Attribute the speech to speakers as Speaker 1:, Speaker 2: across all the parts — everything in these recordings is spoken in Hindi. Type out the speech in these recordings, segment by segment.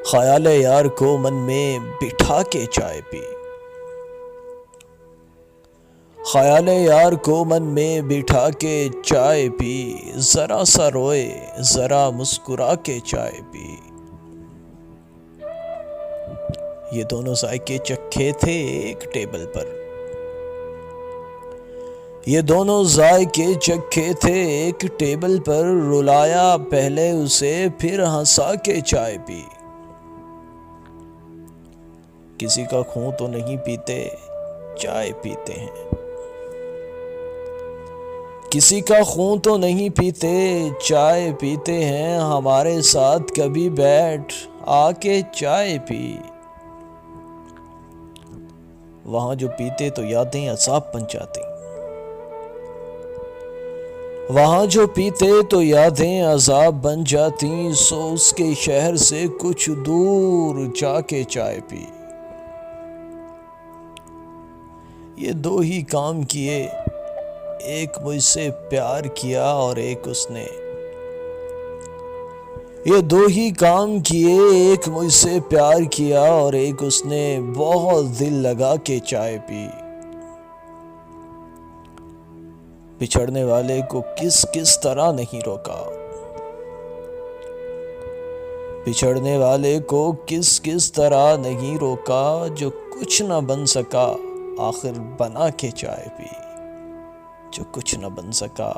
Speaker 1: ख्याल यार को मन में बिठा के चाय पी। ख्याल यार को मन में बिठा के चाय पी। जरा सा रोए जरा मुस्कुरा के चाय पी। ये दोनों जायके चखे थे एक टेबल पर। ये दोनों जायके चखे थे एक टेबल पर। रुलाया पहले उसे फिर हंसा के चाय पी। किसी का खून तो नहीं पीते, चाय पीते हैं। किसी का खून तो नहीं पीते, चाय पीते हैं। हमारे साथ कभी बैठ आके चाय पी। वहां जो पीते तो यादें अज़ाब बन जाती। वहां जो पीते तो यादें अज़ाब बन जाती। सो उसके शहर से कुछ दूर जाके चाय पी। ये दो ही काम किए, एक मुझसे प्यार किया और एक उसने। ये दो ही काम किए, एक मुझसे प्यार किया और एक उसने। बहुत दिल लगा के चाय पी। बिछड़ने वाले को किस किस तरह नहीं रोका। बिछड़ने वाले को किस किस तरह नहीं रोका। जो कुछ न बन सका आखिर बना के चाय पी। जो कुछ न बन सका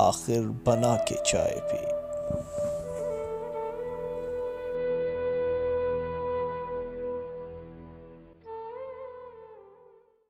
Speaker 1: आखिर बना के चाय पी।